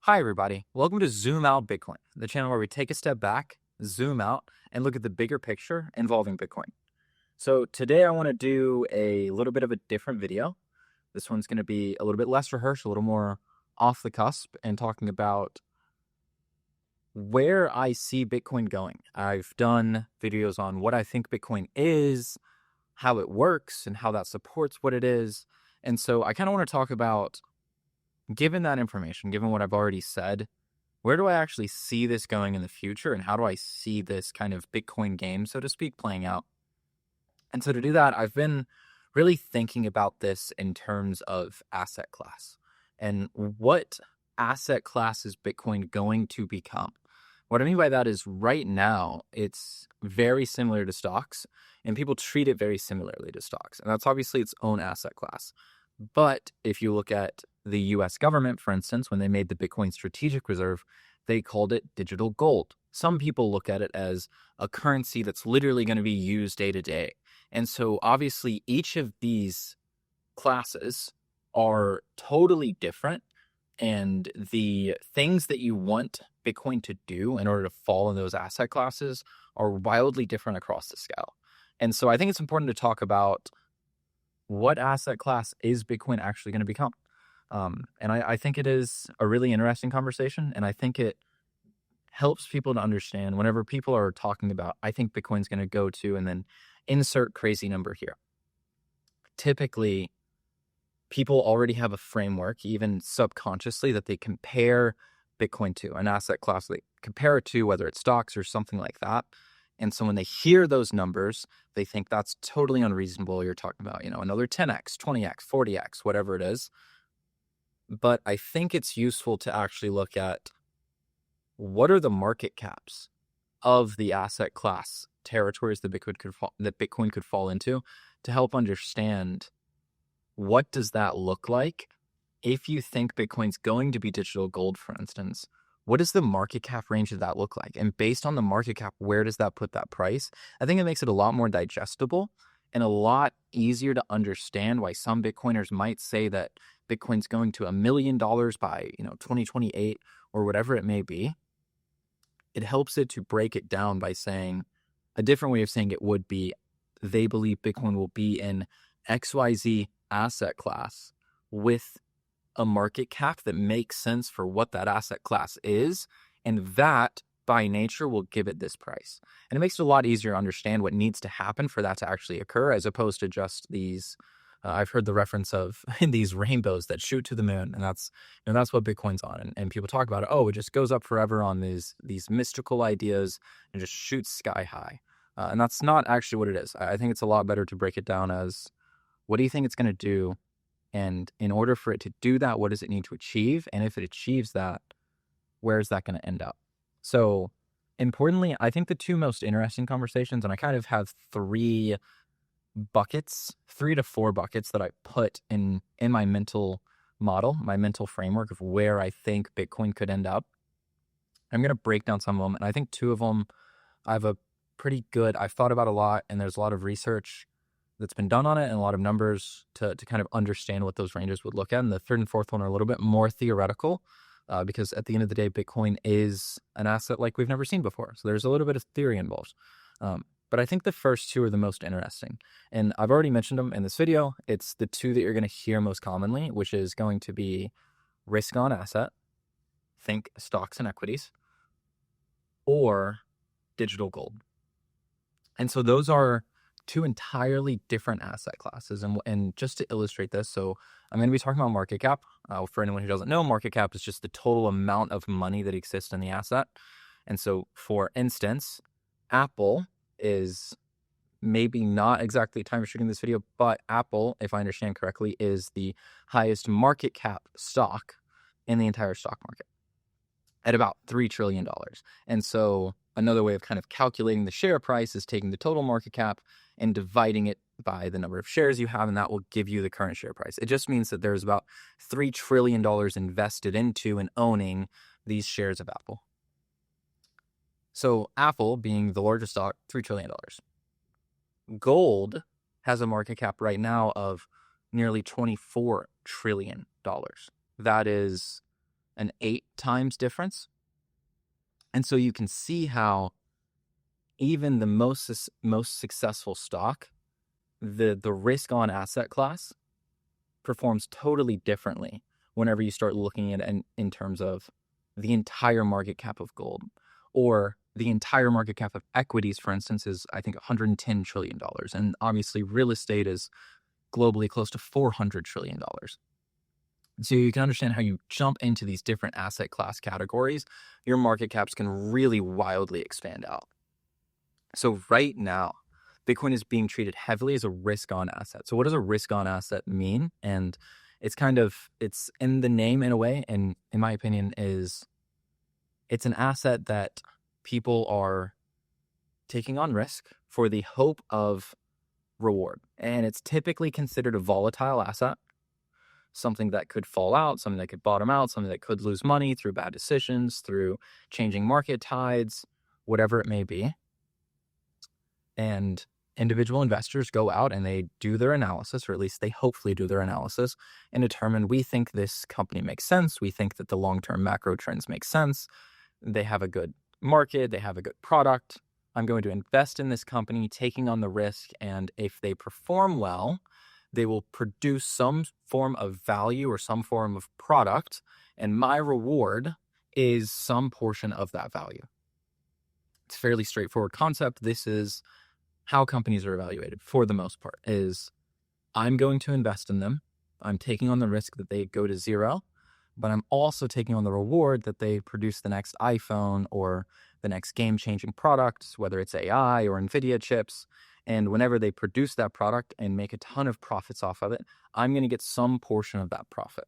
Hi, everybody. Welcome to Zoom Out Bitcoin, the channel where we take a step back, zoom out, and look at the bigger picture involving Bitcoin. So, today I want to do a little bit of a different video. This one's going to be a little bit less rehearsed, a little more off the cusp, and talking about where I see Bitcoin going. I've done videos on what I think Bitcoin is, how it works, and how that supports what it is. And so, I kind of want to talk about, given that information, given what I've already said, where do I actually see this going in the future, and how do I see this kind of Bitcoin game, so to speak, playing out? And so to do that, I've been really thinking about this in terms of asset class and what asset class is Bitcoin going to become. What I mean by that is right now, it's very similar to stocks, and people treat it very similarly to stocks. And that's obviously its own asset class. But if you look at the US government, for instance, when they made the Bitcoin Strategic Reserve, they called it digital gold. Some people look at it as a currency that's literally going to be used day to day. And so obviously each of these classes are totally different. And the things that you want Bitcoin to do in order to fall in those asset classes are wildly different across the scale. And so I think it's important to talk about what asset class is Bitcoin actually going to become. And I think it is a really interesting conversation. And I think it helps people to understand whenever people are talking about, I think Bitcoin's going to go to, and then insert crazy number here. Typically, people already have a framework, even subconsciously, that they compare Bitcoin to, an asset class. They compare it to, whether it's stocks or something like that. And so when they hear those numbers, they think that's totally unreasonable. You're talking about, another 10x, 20x, 40x, whatever it is. But I think it's useful to actually look at what are the market caps of the asset class territories that Bitcoin could fall into, to help understand what does that look like. If you think Bitcoin's going to be digital gold, for instance, what does the market cap range of that look like? And based on the market cap, where does that put that price? I think it makes it a lot more digestible and a lot easier to understand why some Bitcoiners might say that Bitcoin's going to $1 million by 2028 or whatever it may be. It helps it to break it down by saying, a different way of saying it would be, they believe Bitcoin will be in XYZ asset class with a market cap that makes sense for what that asset class is, and that by nature will give it this price. And it makes it a lot easier to understand what needs to happen for that to actually occur, as opposed to just these I've heard the reference of these rainbows that shoot to the moon, and that's what Bitcoin's on. And people talk about it. Oh, it just goes up forever on these mystical ideas and just shoots sky high. And that's not actually what it is. I think it's a lot better to break it down as, what do you think it's going to do? And in order for it to do that, what does it need to achieve? And if it achieves that, where is that going to end up? So importantly, I think the two most interesting conversations, and I kind of have three to four buckets that I put in my mental model, my mental framework of where I think Bitcoin could end up. I'm going to break down some of them. And I think two of them I've thought about a lot, and there's a lot of research that's been done on it and a lot of numbers to kind of understand what those ranges would look at. And the third and fourth one are a little bit more theoretical, because at the end of the day, Bitcoin is an asset like we've never seen before. So there's a little bit of theory involved. But I think the first two are the most interesting. And I've already mentioned them in this video. It's the two that you're going to hear most commonly, which is going to be risk on asset, think stocks and equities, or digital gold. And so those are two entirely different asset classes. And just to illustrate this, so I'm going to be talking about market cap. For anyone who doesn't know, market cap is just the total amount of money that exists in the asset. And so, for instance, Apple is maybe not exactly time restricting this video, but Apple, if I understand correctly, is the highest market cap stock in the entire stock market at about $3 trillion. And so another way of kind of calculating the share price is taking the total market cap and dividing it by the number of shares you have, and that will give you the current share price. It just means that there's about $3 trillion invested into and owning these shares of Apple. So Apple being the largest stock, $3 trillion. Gold has a market cap right now of nearly $24 trillion. That is an 8 times difference. And so you can see how even the most successful stock, the risk on asset class performs totally differently whenever you start looking at it in terms of the entire market cap of gold, or the entire market cap of equities, for instance, is I think $110 trillion. And obviously real estate is globally close to $400 trillion. So you can understand how you jump into these different asset class categories, your market caps can really wildly expand out. So right now, Bitcoin is being treated heavily as a risk-on asset. So what does a risk-on asset mean? And it's in the name in a way, and in my opinion, it's an asset that people are taking on risk for the hope of reward. And it's typically considered a volatile asset, something that could fall out, something that could bottom out, something that could lose money through bad decisions, through changing market tides, whatever it may be. And individual investors go out and they do their analysis, or at least they hopefully do their analysis, and determine, we think this company makes sense. We think that the long-term macro trends make sense. They have a good market. They have a good product. I'm going to invest in this company, taking on the risk. And if they perform well, they will produce some form of value or some form of product. And my reward is some portion of that value. It's a fairly straightforward concept. This is how companies are evaluated for the most part, is I'm going to invest in them. I'm taking on the risk that they go to zero, but I'm also taking on the reward that they produce the next iPhone or the next game-changing product, whether it's AI or NVIDIA chips. And whenever they produce that product and make a ton of profits off of it, I'm going to get some portion of that profit.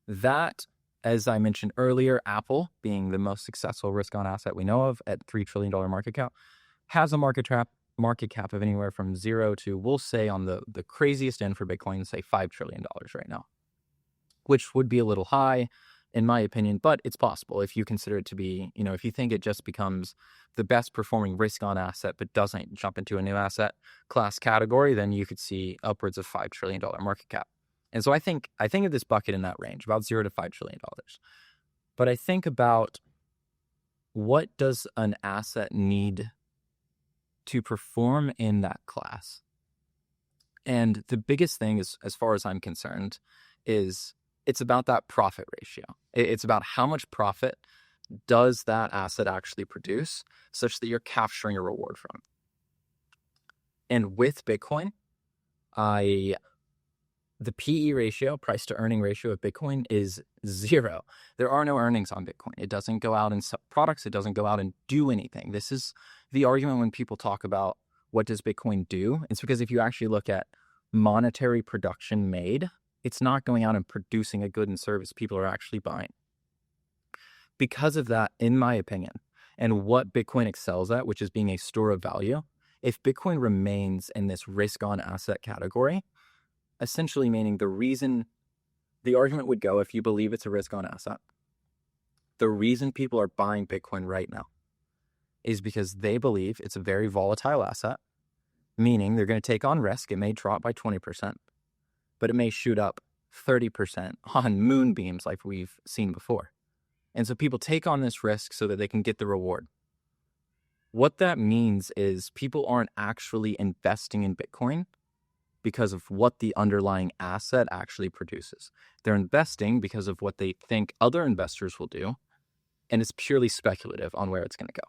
That, as I mentioned earlier, Apple being the most successful risk-on asset we know of at $3 trillion market cap, has a market cap of anywhere from 0 to, we'll say on the craziest end for Bitcoin, say $5 trillion right now, which would be a little high in my opinion, but it's possible if you consider it to be, if you think it just becomes the best performing risk on asset, but doesn't jump into a new asset class category, then you could see upwards of $5 trillion market cap. And so I think of this bucket in that range, about 0 to $5 trillion. But I think about, what does an asset need to perform in that class? And the biggest thing is, as far as I'm concerned, is it's about that profit ratio. It's about how much profit does that asset actually produce such that you're capturing a reward from. And with Bitcoin, the PE ratio, price to earning ratio of Bitcoin, is 0. There are no earnings on Bitcoin. It doesn't go out and sell products. It doesn't go out and do anything. This is the argument when people talk about what does Bitcoin do. It's because if you actually look at monetary production made, it's not going out and producing a good and service people are actually buying. Because of that, in my opinion, and what Bitcoin excels at, which is being a store of value, if Bitcoin remains in this risk on asset category, essentially meaning the argument would go, if you believe it's a risk on asset, the reason people are buying Bitcoin right now is because they believe it's a very volatile asset, meaning they're going to take on risk. It may drop by 20%, but it may shoot up 30% on moonbeams like we've seen before. And so people take on this risk so that they can get the reward. What that means is people aren't actually investing in Bitcoin because of what the underlying asset actually produces. They're investing because of what they think other investors will do, and it's purely speculative on where it's going to go.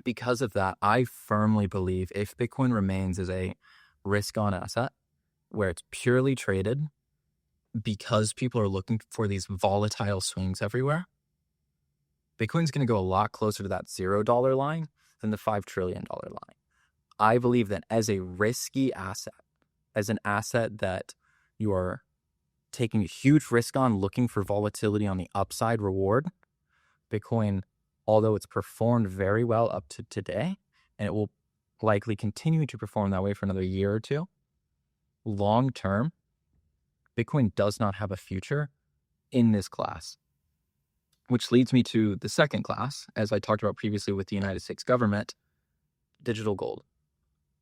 Because of that, I firmly believe if Bitcoin remains as a risk-on asset, where it's purely traded because people are looking for these volatile swings everywhere, Bitcoin's going to go a lot closer to that $0 line than the $5 trillion line. I believe that as a risky asset, as an asset that you are taking a huge risk on, looking for volatility on the upside reward, Bitcoin, although it's performed very well up to today, and it will likely continue to perform that way for another year or two, long term, Bitcoin does not have a future in this class. Which leads me to the second class, as I talked about previously with the United States government, digital gold.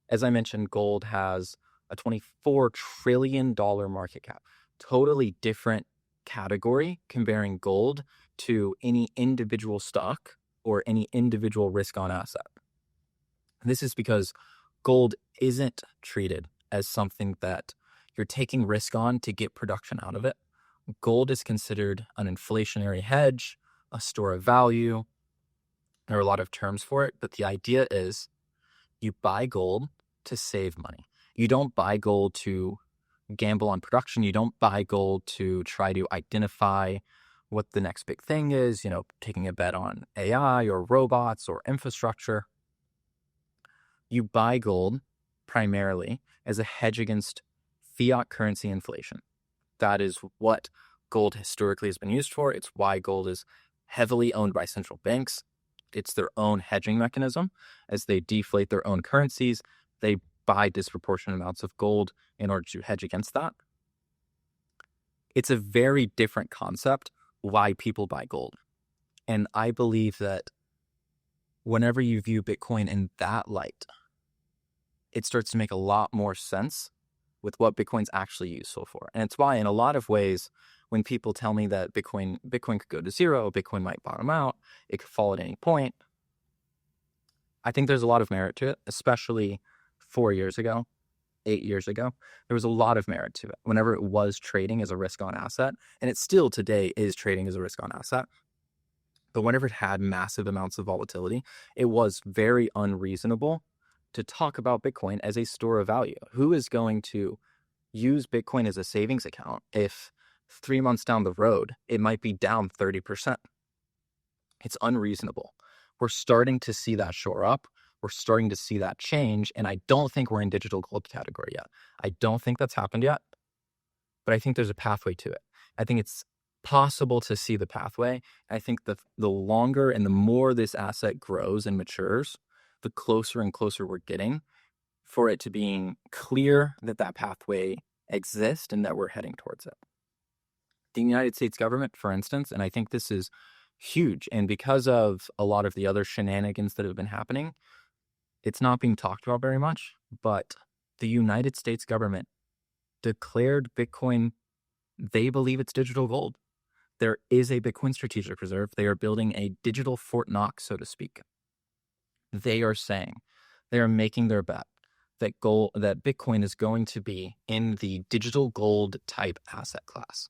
As I mentioned, gold has a $24 trillion market cap, totally different category comparing gold to any individual stock or any individual risk on asset. This is because gold isn't treated as something that you're taking risk on to get production out of it. Gold is considered an inflationary hedge, a store of value. There are a lot of terms for it, but the idea is you buy gold to save money. You don't buy gold to gamble on production. You don't buy gold to try to identify what the next big thing is, taking a bet on AI or robots or infrastructure. You buy gold primarily as a hedge against fiat currency inflation. That is what gold historically has been used for. It's why gold is heavily owned by central banks. It's their own hedging mechanism. As they deflate their own currencies, they buy disproportionate amounts of gold in order to hedge against that. It's a very different concept why people buy gold. And I believe that whenever you view Bitcoin in that light, it starts to make a lot more sense with what Bitcoin's actually useful for. And it's why in a lot of ways, when people tell me that Bitcoin could go to zero, Bitcoin might bottom out, it could fall at any point, I think there's a lot of merit to it, especially 4 years ago, 8 years ago. There was a lot of merit to it whenever it was trading as a risk on asset, and it still today is trading as a risk on asset. But whenever it had massive amounts of volatility, it was very unreasonable to talk about Bitcoin as a store of value. Who is going to use Bitcoin as a savings account if 3 months down the road, it might be down 30%? It's unreasonable. We're starting to see that shore up. We're starting to see that change. And I don't think we're in digital gold category yet. I don't think that's happened yet, but I think there's a pathway to it. I think it's possible to see the pathway. I think the longer and the more this asset grows and matures, the closer and closer we're getting for it to being clear that that pathway exists and that we're heading towards it. The United States government, for instance, and I think this is huge, and because of a lot of the other shenanigans that have been happening, it's not being talked about very much, but the United States government declared Bitcoin, they believe it's digital gold. There is a Bitcoin strategic reserve. They are building a digital Fort Knox, so to speak. They are saying, they are making their bet that Bitcoin is going to be in the digital gold type asset class,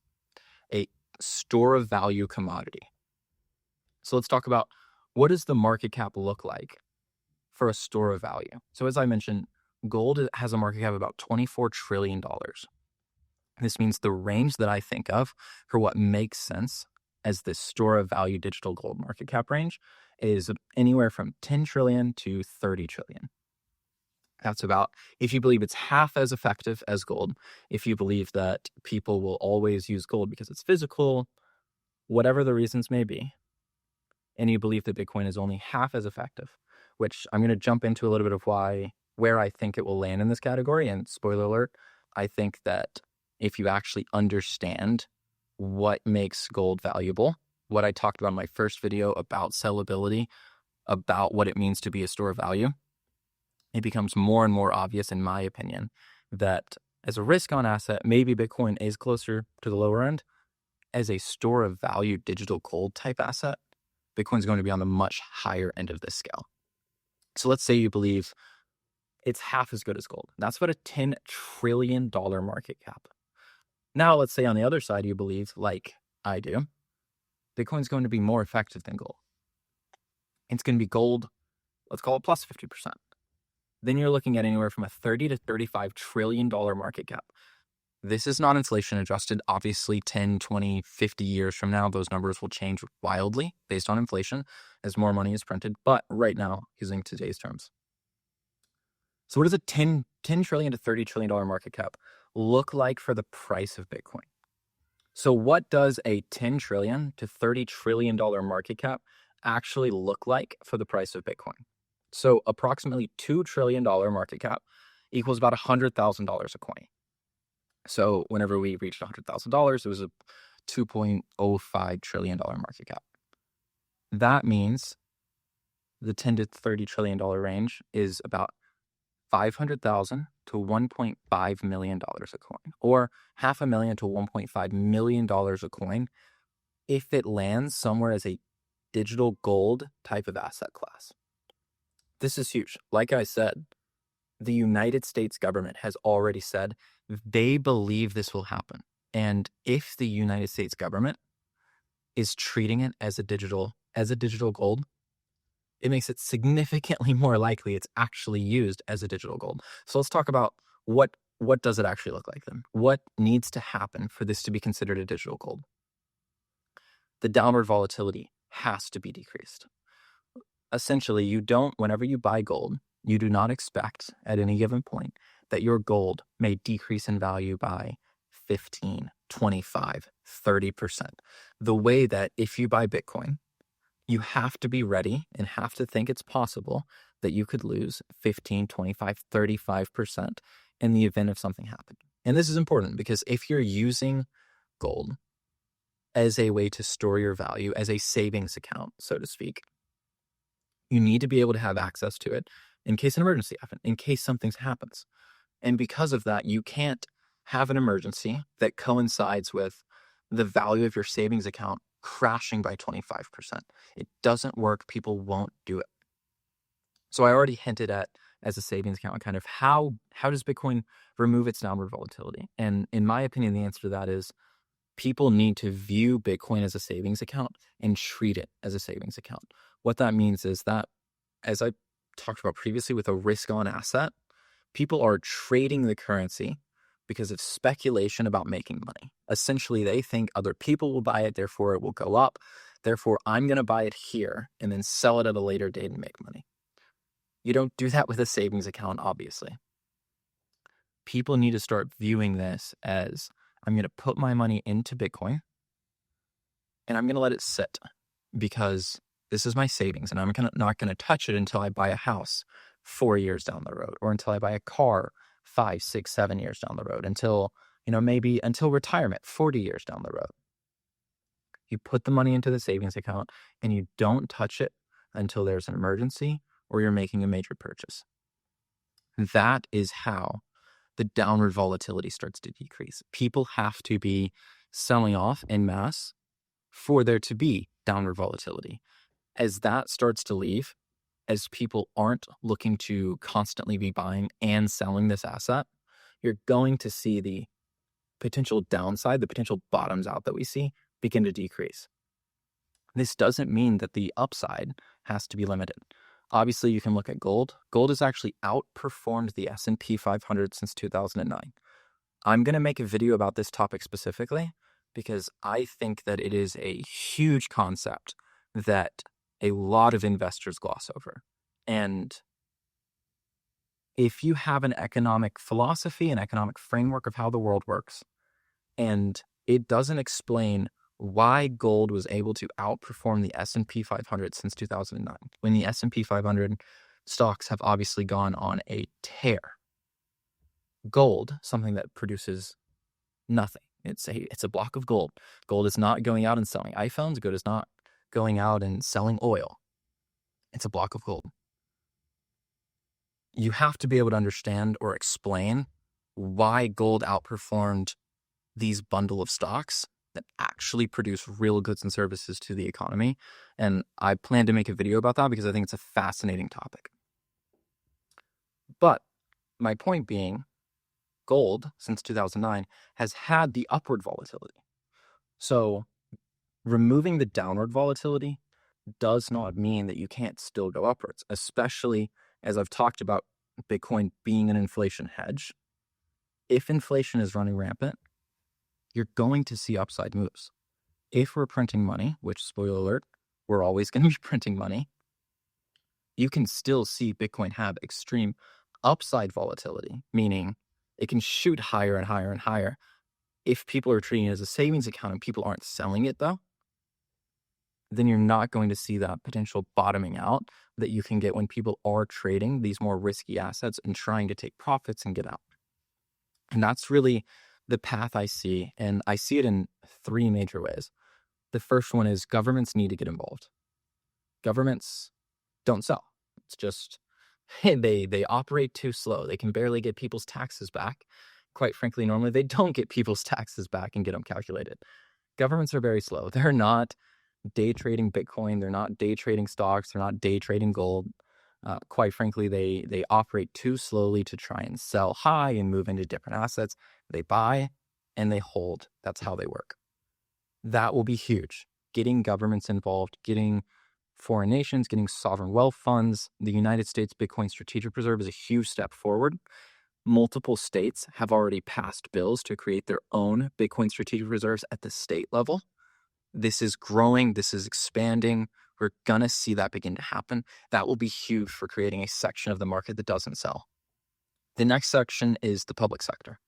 a store of value commodity. So let's talk about, what does the market cap look like for a store of value? So as I mentioned, gold has a market cap of about $24 trillion. This means the range that I think of for what makes sense as this store of value digital gold market cap range is anywhere from 10 trillion to 30 trillion. That's about, if you believe it's half as effective as gold, if you believe that people will always use gold because it's physical, whatever the reasons may be, and you believe that Bitcoin is only half as effective, which I'm going to jump into a little bit of where I think it will land in this category. And spoiler alert, I think that if you actually understand what makes gold valuable, what I talked about in my first video about sellability, about what it means to be a store of value, it becomes more and more obvious, in my opinion, that as a risk on asset, maybe Bitcoin is closer to the lower end. As a store of value digital gold type asset, Bitcoin is going to be on the much higher end of this scale. So let's say you believe it's half as good as gold. That's about a $10 trillion market cap. Now, let's say on the other side, you believe, like I do, Bitcoin's going to be more effective than gold. It's going to be gold, let's call it plus 50%. Then you're looking at anywhere from a $30 to $35 trillion market cap. This is not inflation adjusted. Obviously, 10, 20, 50 years from now, those numbers will change wildly based on inflation as more money is printed. But right now, using today's terms. So what does a $10 trillion to $30 trillion market cap look like for the price of Bitcoin? So what does a $10 trillion to $30 trillion market cap actually look like for the price of Bitcoin? So approximately $2 trillion market cap equals about $100,000 a coin. So whenever we reached $100,000, it was a $2.05 trillion market cap. That means the $10 to $30 trillion range is about $500,000 to $1.5 million a coin, or $500,000 to $1.5 million a coin if it lands somewhere as a digital gold type of asset class. This is huge. Like I said, the United States government has already said they believe this will happen. And if the United States government is treating it as a digital gold, it makes it significantly more likely it's actually used as a digital gold. So let's talk about what does it actually look like then? What needs to happen for this to be considered a digital gold? The downward volatility has to be decreased. Essentially, whenever you buy gold, you do not expect at any given point that your gold may decrease in value by 15, 25, 30%. The way that if you buy Bitcoin, you have to be ready and have to think it's possible that you could lose 15, 25, 35% in the event of something happening. And this is important because if you're using gold as a way to store your value, as a savings account, so to speak, you need to be able to have access to it in case an emergency happens, in case something happens. And because of that, you can't have an emergency that coincides with the value of your savings account crashing by 25%. It doesn't work. People won't do it. So I already hinted at, as a savings account, kind of how does Bitcoin remove its downward volatility? And in my opinion, the answer to that is people need to view Bitcoin as a savings account and treat it as a savings account. What that means is that, as I talked about previously with a risk-on asset, people are trading the currency because of speculation about making money. Essentially, they think other people will buy it, therefore it will go up. Therefore, I'm going to buy it here and then sell it at a later date and make money. You don't do that with a savings account, obviously. People need to start viewing this as, I'm going to put my money into Bitcoin and I'm going to let it sit because this is my savings and I'm not going to touch it until I buy a house 4 years down the road, or until I buy a car 5, 6, 7 years down the road, until retirement 40 years down the road. You put the money into the savings account and you don't touch it until there's an emergency or you're making a major purchase. That is how the downward volatility starts to decrease. People have to be selling off en masse for there to be downward volatility. As that starts to leave, as people aren't looking to constantly be buying and selling this asset, you're going to see the potential downside, the potential bottoms out that we see begin to decrease. This doesn't mean that the upside has to be limited. Obviously, you can look at gold. Gold has actually outperformed the S&P 500 since 2009. I'm going to make a video about this topic specifically because I think that it is a huge concept that a lot of investors gloss over. And if you have an economic philosophy, an economic framework of how the world works, and it doesn't explain why gold was able to outperform the S&P 500 since 2009, when the S&P 500 stocks have obviously gone on a tear. Gold, something that produces nothing. It's a block of gold. Gold is not going out and selling iPhones. Gold is not going out and selling oil. It's a block of gold. You have to be able to understand or explain why gold outperformed these bundle of stocks that actually produce real goods and services to the economy. And I plan to make a video about that because I think it's a fascinating topic. But my point being, gold since 2009 has had the upward volatility. So removing the downward volatility does not mean that you can't still go upwards, especially as I've talked about Bitcoin being an inflation hedge. If inflation is running rampant, you're going to see upside moves. If we're printing money, which, spoiler alert, we're always going to be printing money, you can still see Bitcoin have extreme upside volatility, meaning it can shoot higher and higher and higher. If people are treating it as a savings account and people aren't selling it though, then you're not going to see that potential bottoming out that you can get when people are trading these more risky assets and trying to take profits and get out. And that's really the path I see. And I see it in 3 major ways. The first one is governments need to get involved. Governments don't sell. It's just They operate too slow. They can barely get people's taxes back. Quite frankly, normally they don't get people's taxes back and get them calculated. Governments are very slow. They're not day trading Bitcoin. They're not day trading stocks. They're not day trading gold. Quite frankly, they operate too slowly to try and sell high and move into different assets. They buy and they hold. That's how they work. That will be huge. Getting governments involved, getting foreign nations, getting sovereign wealth funds. The United States Bitcoin Strategic Reserve is a huge step forward. Multiple states have already passed bills to create their own Bitcoin strategic reserves at the state level. This is growing. This is expanding. We're going to see that begin to happen. That will be huge for creating a section of the market that doesn't sell. The next section is the public sector.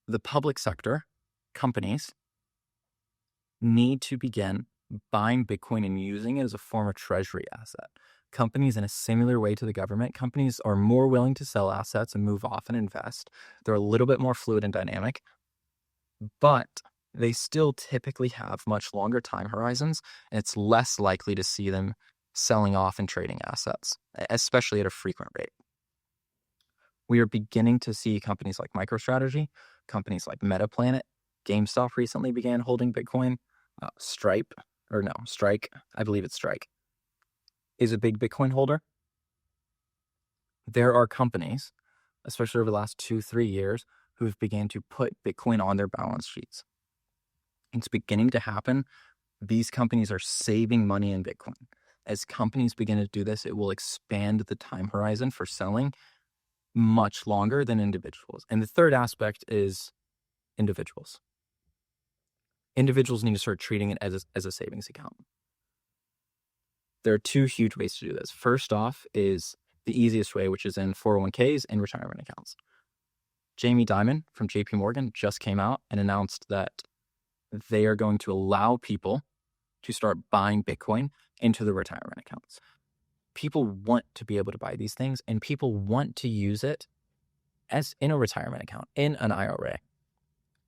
The public sector, companies, need to begin buying Bitcoin and using it as a form of treasury asset. Companies, in a similar way to the government, companies are more willing to sell assets and move off and invest. They're a little bit more fluid and dynamic, but they still typically have much longer time horizons, and it's less likely to see them selling off and trading assets, especially at a frequent rate. We are beginning to see companies like MicroStrategy, companies like Metaplanet, GameStop recently began holding Bitcoin. Strike, I believe it's Strike, is a big Bitcoin holder. There are companies, especially over the last 2-3 years, who have began to put Bitcoin on their balance sheets. It's beginning to happen. These companies are saving money in Bitcoin. As companies begin to do this, it will expand the time horizon for selling much longer than individuals. And the third aspect is individuals. Individuals need to start treating it as a savings account. There are two huge ways to do this. First off is the easiest way, which is in 401ks and retirement accounts. Jamie Dimon from JP Morgan just came out and announced that they are going to allow people to start buying Bitcoin into the retirement accounts. People want to be able to buy these things, and people want to use it as in a retirement account, in an IRA.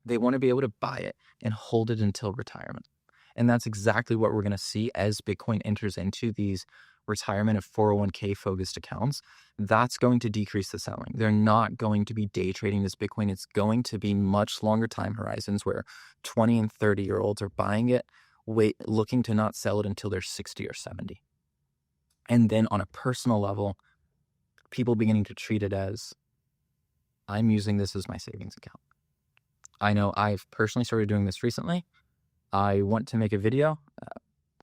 They want to be able to buy it and hold it until retirement. And that's exactly what we're going to see as Bitcoin enters into these retirement of 401k focused accounts. That's going to decrease the selling. They're not going to be day trading this Bitcoin. It's going to be much longer time horizons where 20 and 30-year-olds are buying it, looking to not sell it until they're 60 or 70. And then on a personal level, people beginning to treat it as, I'm using this as my savings account. I know I've personally started doing this recently. I want to make a video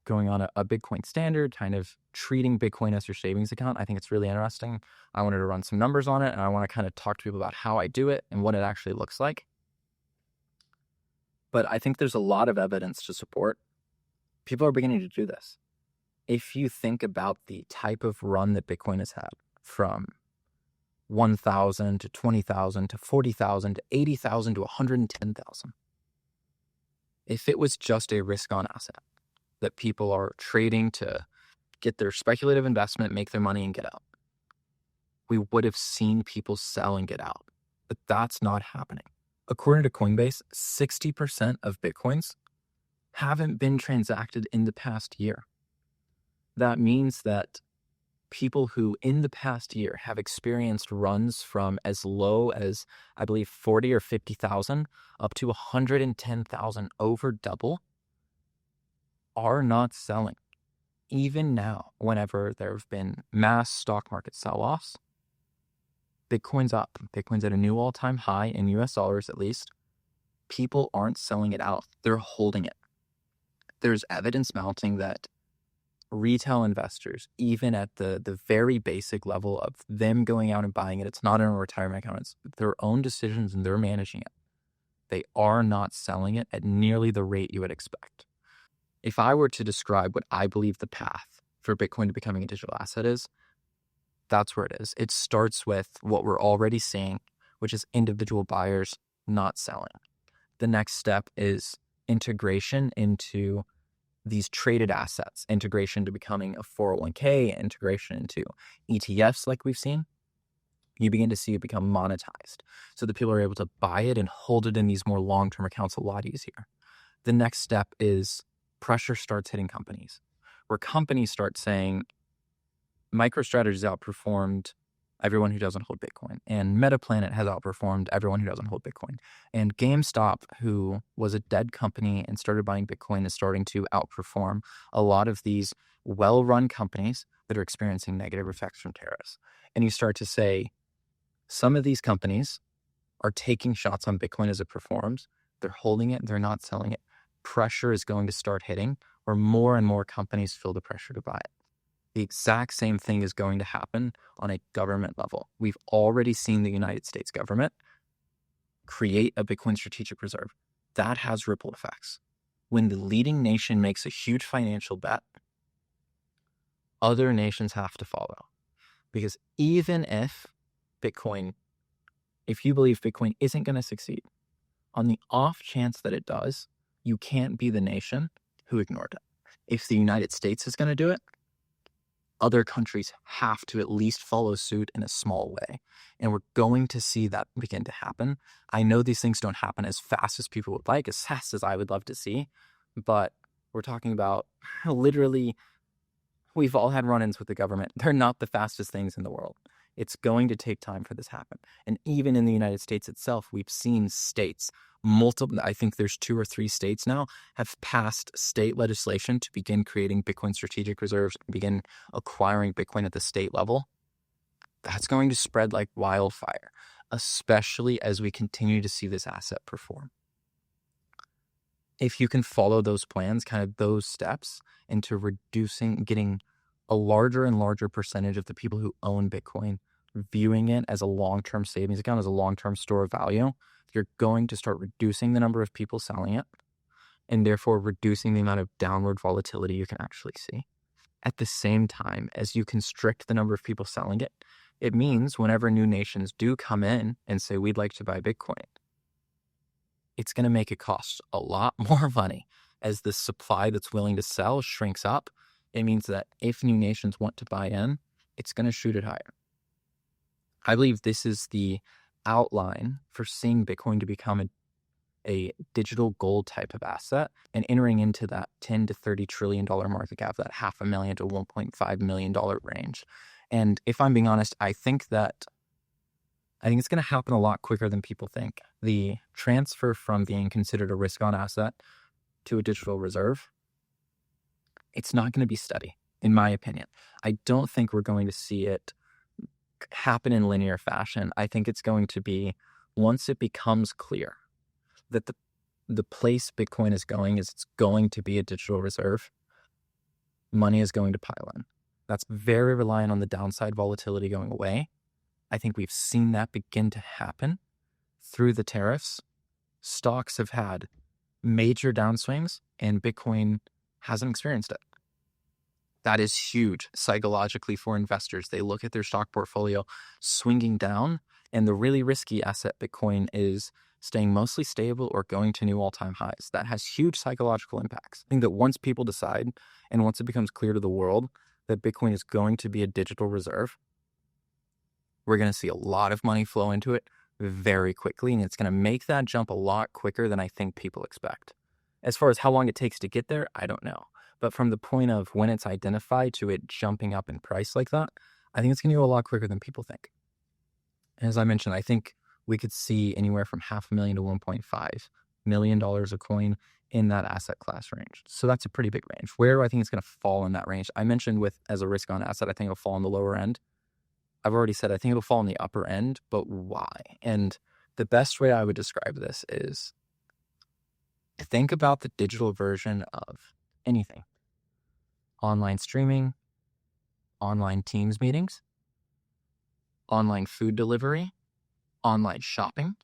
going on a Bitcoin standard, kind of treating Bitcoin as your savings account. I think it's really interesting. I wanted to run some numbers on it, and I want to kind of talk to people about how I do it and what it actually looks like. But I think there's a lot of evidence to support people are beginning to do this. If you think about the type of run that Bitcoin has had, from 1,000 to 20,000 to 40,000 to 80,000 to 110,000. If it was just a risk-on asset that people are trading to get their speculative investment, make their money, and get out, we would have seen people sell and get out. But that's not happening. According to Coinbase, 60% of Bitcoins haven't been transacted in the past year. That means that people who in the past year have experienced runs from as low as, I believe, 40 or 50,000 up to 110,000, over double, are not selling. Even now, whenever there have been mass stock market sell-offs, Bitcoin's up. Bitcoin's at a new all-time high in US dollars, at least. People aren't selling it out. They're holding it. There's evidence mounting that retail investors, even at the very basic level of them going out and buying it, it's not in a retirement account, it's their own decisions and they're managing it. They are not selling it at nearly the rate you would expect. If I were to describe what I believe the path for Bitcoin to becoming a digital asset is, that's where it is. It starts with what we're already seeing, which is individual buyers not selling. The next step is integration into these traded assets, integration to becoming a 401k, integration into ETFs like we've seen. You begin to see it become monetized so that people are able to buy it and hold it in these more long-term accounts a lot easier. The next step is pressure starts hitting companies, where companies start saying, MicroStrategy's outperformed everyone who doesn't hold Bitcoin, and Metaplanet has outperformed everyone who doesn't hold Bitcoin. And GameStop, who was a dead company and started buying Bitcoin, is starting to outperform a lot of these well-run companies that are experiencing negative effects from tariffs. And you start to say, some of these companies are taking shots on Bitcoin as it performs. They're holding it, they're not selling it. Pressure is going to start hitting, where more and more companies feel the pressure to buy it. The exact same thing is going to happen on a government level. We've already seen the United States government create a Bitcoin strategic reserve. That has ripple effects. When the leading nation makes a huge financial bet, other nations have to follow. Because even if you believe Bitcoin isn't going to succeed, on the off chance that it does, you can't be the nation who ignored it. If the United States is going to do it, other countries have to at least follow suit in a small way. And we're going to see that begin to happen. I know these things don't happen as fast as people would like, as fast as I would love to see, but we're talking about literally, we've all had run-ins with the government. They're not the fastest things in the world. It's going to take time for this to happen. And even in the United States itself, we've seen states, I think there's 2 or 3 states now, have passed state legislation to begin creating Bitcoin strategic reserves, begin acquiring Bitcoin at the state level. That's going to spread like wildfire, especially as we continue to see this asset perform. If you can follow those plans, kind of those steps into getting a larger and larger percentage of the people who own Bitcoin viewing it as a long-term savings account, as a long-term store of value, you're going to start reducing the number of people selling it, and therefore reducing the amount of downward volatility you can actually see. At the same time, as you constrict the number of people selling it, it means whenever new nations do come in and say, we'd like to buy Bitcoin, it's going to make it cost a lot more money. As the supply that's willing to sell shrinks up, it means that if new nations want to buy in, it's going to shoot it higher. I believe this is the outline for seeing Bitcoin to become a digital gold type of asset and entering into that $10 to $30 trillion market cap, that $500,000 to $1.5 million range. And if I'm being honest, I think it's going to happen a lot quicker than people think. The transfer from being considered a risk-on asset to a digital reserve, it's not going to be steady, in my opinion. I don't think we're going to see it happen in linear fashion. I think it's going to be, once it becomes clear that the place Bitcoin is going is it's going to be a digital reserve, money is going to pile in. That's very reliant on the downside volatility going away. I think we've seen that begin to happen through the tariffs. Stocks have had major downswings and Bitcoin hasn't experienced it. That is huge psychologically for investors. They look at their stock portfolio swinging down, and the really risky asset Bitcoin is staying mostly stable or going to new all-time highs. That has huge psychological impacts. I think that once people decide and once it becomes clear to the world that Bitcoin is going to be a digital reserve, we're going to see a lot of money flow into it very quickly, and it's going to make that jump a lot quicker than I think people expect. As far as how long it takes to get there, I don't know. But from the point of when it's identified to it jumping up in price like that, I think it's going to go a lot quicker than people think. As I mentioned, I think we could see anywhere from $500,000 to $1.5 million a coin in that asset class range. So that's a pretty big range. Where do I think it's going to fall in that range? I mentioned as a risk-on asset, I think it'll fall in the lower end. I've already said I think it'll fall in the upper end, but why? And the best way I would describe this is think about the digital version of anything. Online streaming, online Teams meetings, online food delivery, online shopping.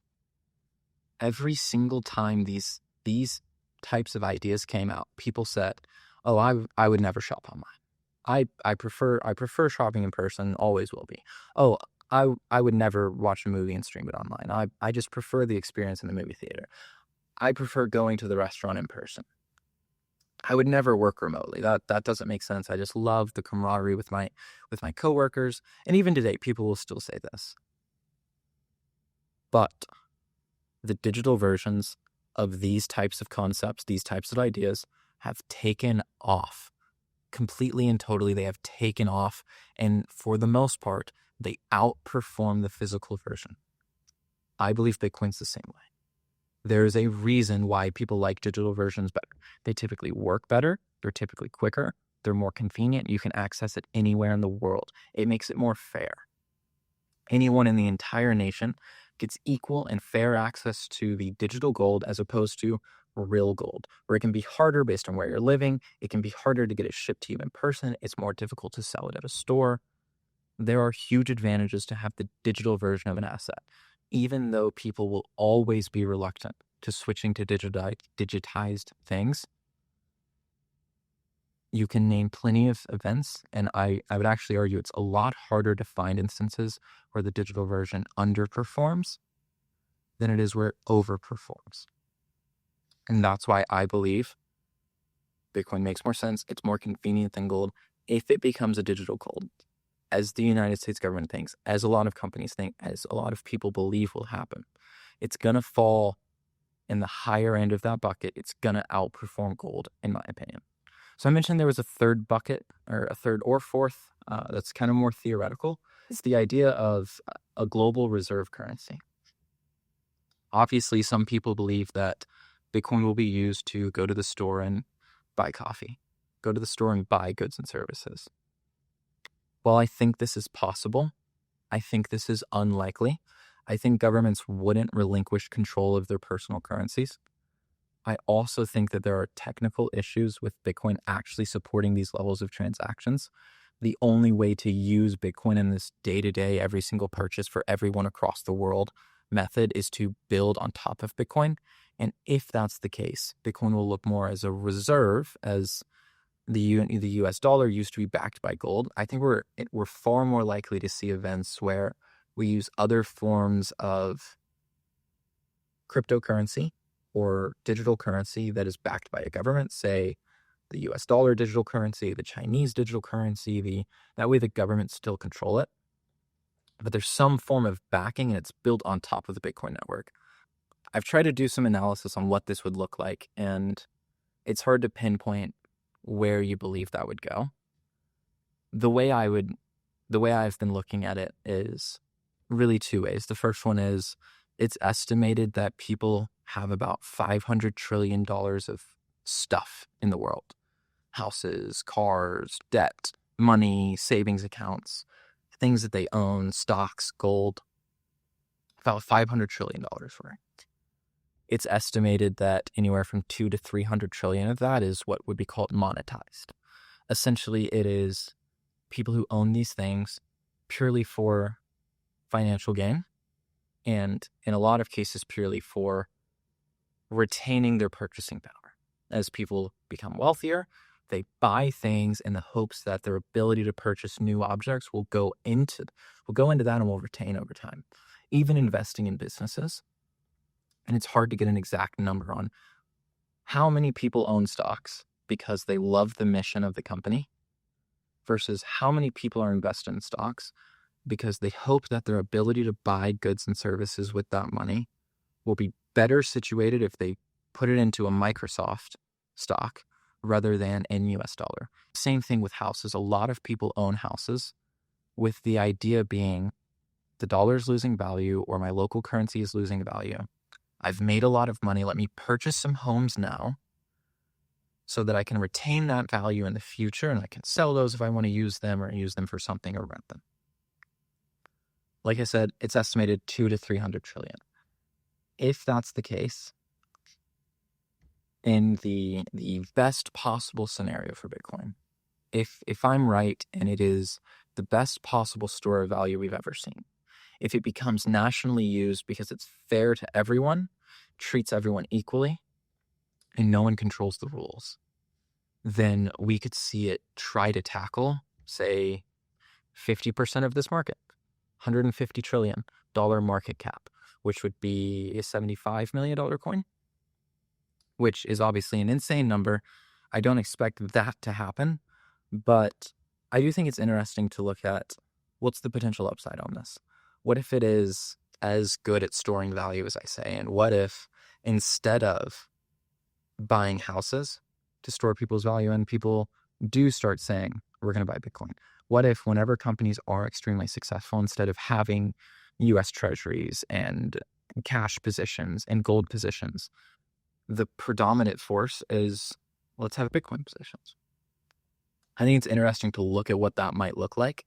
Every single time these types of ideas came out, people said, oh, I would never shop online. I prefer shopping in person, always will be. Oh, I would never watch a movie and stream it online. I just prefer the experience in the movie theater. I prefer going to the restaurant in person. I would never work remotely. That doesn't make sense. I just love the camaraderie with my coworkers. And even today, people will still say this. But the digital versions of these types of concepts, these types of ideas, have taken off completely and totally, they have taken off, and for the most part, they outperform the physical version. I believe Bitcoin's the same way. There's a reason why people like digital versions better. They typically work better. They're typically quicker. They're more convenient. You can access it anywhere in the world. It makes it more fair. Anyone in the entire nation gets equal and fair access to the digital gold as opposed to real gold, where it can be harder based on where you're living. It can be harder to get it shipped to you in person. It's more difficult to sell it at a store. There are huge advantages to have the digital version of an asset, even though people will always be reluctant to switching to digitized things. You can name plenty of events, and I would actually argue it's a lot harder to find instances where the digital version underperforms than it is where it overperforms. And that's why I believe Bitcoin makes more sense. It's more convenient than gold if it becomes a digital gold, as the United States government thinks, as a lot of companies think, as a lot of people believe will happen. It's going to fall in the higher end of that bucket. It's going to outperform gold, in my opinion. So I mentioned there was a third bucket, or a third or fourth, that's kind of more theoretical. It's the idea of a global reserve currency. Obviously, some people believe that Bitcoin will be used to go to the store and buy coffee, go to the store and buy goods and services. While I think this is possible, I think this is unlikely. I think governments wouldn't relinquish control of their personal currencies. I also think that there are technical issues with Bitcoin actually supporting these levels of transactions. The only way to use Bitcoin in this day-to-day, every single purchase for everyone across the world method is to build on top of Bitcoin. And if that's the case, Bitcoin will look more as a reserve, as the US dollar used to be backed by gold. I think we're far more likely to see events where we use other forms of cryptocurrency or digital currency that is backed by a government, say the US dollar digital currency, the Chinese digital currency, that way the governments still control it. But there's some form of backing and it's built on top of the Bitcoin network. I've tried to do some analysis on what this would look like, and it's hard to pinpoint where you believe that would go. The way I've been looking at it is really two ways. The first one is it's estimated that people have about $500 trillion of stuff in the world. Houses, cars, debt, money, savings accounts, things that they own, stocks, gold. About $500 trillion worth. It's estimated that anywhere from 2 to 300 trillion of that is what would be called monetized. Essentially, it is people who own these things purely for financial gain, and in a lot of cases purely for retaining their purchasing power. As people become wealthier, they buy things in the hopes that their ability to purchase new objects will go into that and will retain over time. Even investing in businesses, and it's hard to get an exact number on how many people own stocks because they love the mission of the company versus how many people are invested in stocks because they hope that their ability to buy goods and services with that money will be better situated if they put it into a Microsoft stock rather than in US dollar. Same thing with houses. A lot of people own houses with the idea being the dollar is losing value or my local currency is losing value. I've made a lot of money. Let me purchase some homes now so that I can retain that value in the future and I can sell those if I want to use them or use them for something or rent them. Like I said, it's estimated 2 to 300 trillion. If that's the case, in the best possible scenario for Bitcoin, if I'm right and it is the best possible store of value we've ever seen, if it becomes nationally used because it's fair to everyone, treats everyone equally, and no one controls the rules, then we could see it try to tackle, say, 50% of this market, $150 trillion market cap, which would be a $75 million coin, which is obviously an insane number. I don't expect that to happen, but I do think it's interesting to look at what's the potential upside on this. What if it is as good at storing value as I say? And what if instead of buying houses to store people's value and people do start saying, we're going to buy Bitcoin? What if whenever companies are extremely successful, instead of having US treasuries and cash positions and gold positions, the predominant force is, let's have Bitcoin positions? I think it's interesting to look at what that might look like.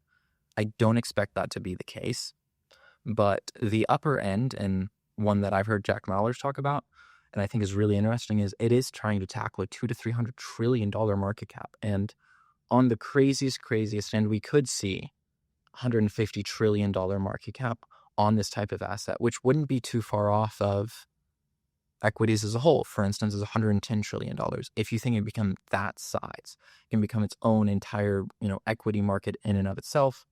I don't expect that to be the case, but the upper end, and one that I've heard Jack Mallers talk about, and I think is really interesting, is it is trying to tackle a $200 to $300 trillion market cap. And on the craziest end, we could see $150 trillion market cap on this type of asset, which wouldn't be too far off of equities as a whole. For instance, is $110 trillion. If you think it become that size, it can become its own entire, equity market in and of itself,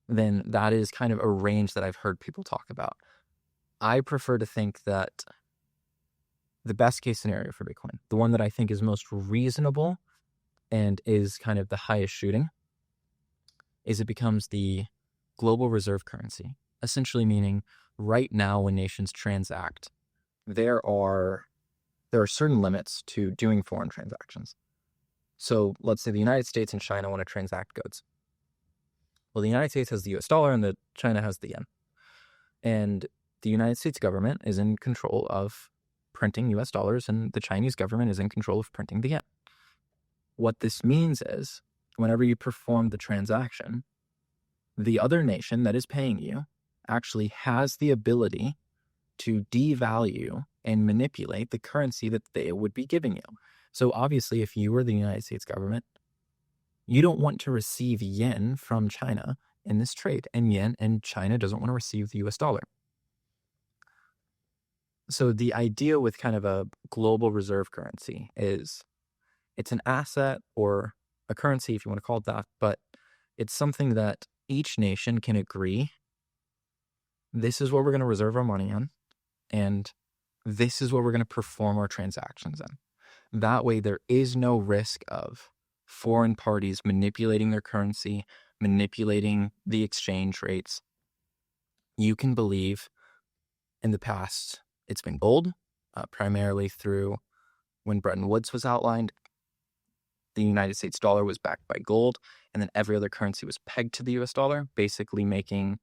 then that is kind of a range that I've heard people talk about. I prefer to think that the best case scenario for Bitcoin, the one that I think is most reasonable and is kind of the highest shooting, is it becomes the global reserve currency, essentially meaning right now when nations transact, there are certain limits to doing foreign transactions. So let's say the United States and China want to transact goods. Well, the United States has the US dollar and China has the yen. And the United States government is in control of printing US dollars, and the Chinese government is in control of printing the yen. What this means is, whenever you perform the transaction, the other nation that is paying you actually has the ability to devalue and manipulate the currency that they would be giving you. So obviously, if you were the United States government, you don't want to receive yen from China in this trade, and China doesn't want to receive the US dollar. So the idea with kind of a global reserve currency is it's an asset or a currency, if you want to call it that, but it's something that each nation can agree, this is what we're going to reserve our money on, and this is what we're going to perform our transactions in. That way, there is no risk of foreign parties manipulating their currency, manipulating the exchange rates. You can believe in the past, it's been gold, primarily through when Bretton Woods was outlined. The United States dollar was backed by gold, and then every other currency was pegged to the US dollar, basically making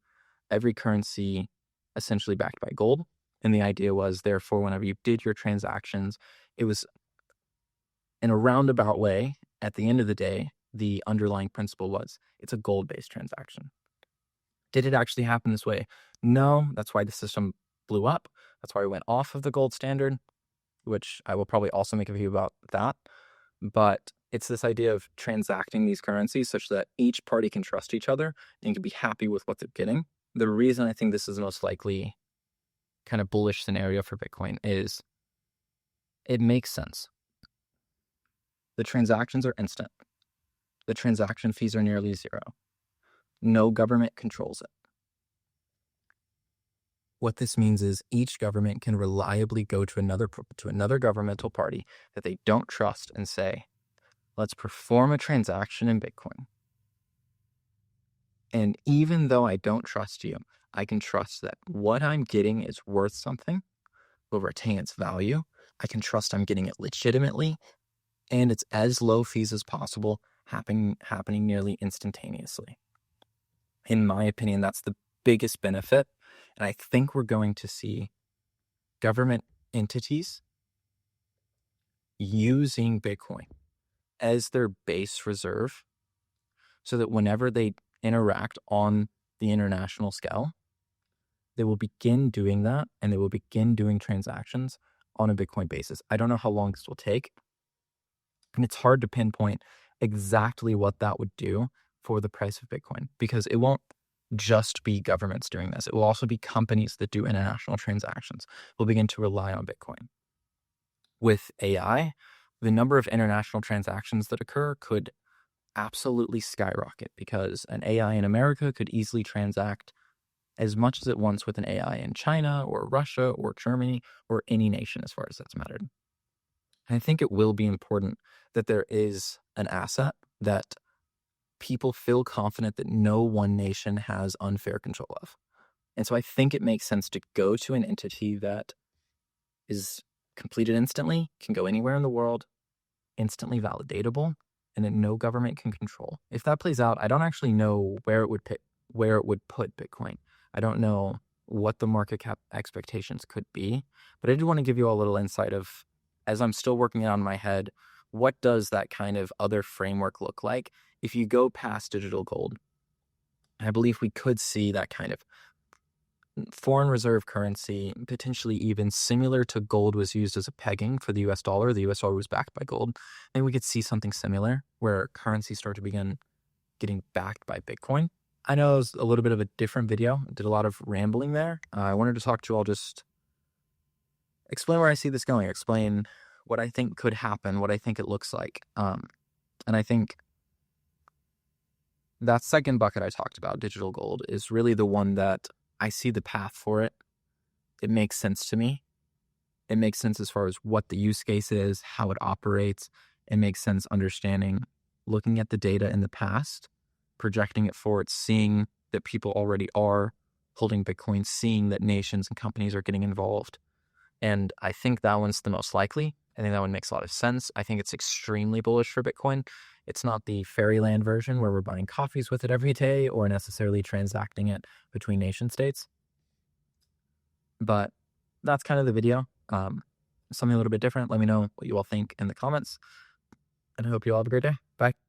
every currency essentially backed by gold. And the idea was, therefore, whenever you did your transactions, it was in a roundabout way. At the end of the day, the underlying principle was it's a gold-based transaction. Did it actually happen this way? No. That's why the system blew up. That's why we went off of the gold standard, which I will probably also make a video about that. But it's this idea of transacting these currencies such that each party can trust each other and can be happy with what they're getting. The reason I think this is the most likely kind of bullish scenario for Bitcoin is it makes sense. The transactions are instant. The transaction fees are nearly zero. No government controls it. What this means is each government can reliably go to another governmental party that they don't trust and say, let's perform a transaction in Bitcoin. And even though I don't trust you, I can trust that what I'm getting is worth something, will retain its value. I can trust I'm getting it legitimately, and it's as low fees as possible, happening nearly instantaneously. In my opinion, that's the biggest benefit. And I think we're going to see government entities using Bitcoin as their base reserve so that whenever they interact on the international scale, they will begin doing that, and they will begin doing transactions on a Bitcoin basis. I don't know how long this will take, and it's hard to pinpoint exactly what that would do for the price of Bitcoin, because it won't just be governments doing this. It will also be companies that do international transactions will begin to rely on Bitcoin. With AI, the number of international transactions that occur could absolutely skyrocket, because an AI in America could easily transact as much as it wants with an AI in China or Russia or Germany or any nation as far as that's mattered. And I think it will be important that there is an asset that people feel confident that no one nation has unfair control of. And so I think it makes sense to go to an entity that is completed instantly, can go anywhere in the world, instantly validatable, and that no government can control. If that plays out, I don't actually know where it would put Bitcoin. I don't know what the market cap expectations could be, but I did want to give you all a little insight of, as I'm still working it on in my head, what does that kind of other framework look like if you go past digital gold? I believe we could see that kind of foreign reserve currency, potentially even similar to gold was used as a pegging for the US dollar. The US dollar was backed by gold. Maybe we could see something similar where currencies start to begin getting backed by Bitcoin. I know it was a little bit of a different video. I did a lot of rambling there. I wanted to talk to you all, just explain where I see this going, explain what I think could happen, what I think it looks like. And I think that second bucket I talked about, digital gold, is really the one that I see the path for it. It makes sense to me. It makes sense as far as what the use case is, how it operates. It makes sense understanding, looking at the data in the past, projecting it forward, seeing that people already are holding Bitcoin, seeing that nations and companies are getting involved. And I think that one's the most likely. I think that one makes a lot of sense. I think it's extremely bullish for Bitcoin. It's not the fairyland version where we're buying coffees with it every day or necessarily transacting it between nation states. But that's kind of the video. Something a little bit different. Let me know what you all think in the comments. And I hope you all have a great day. Bye.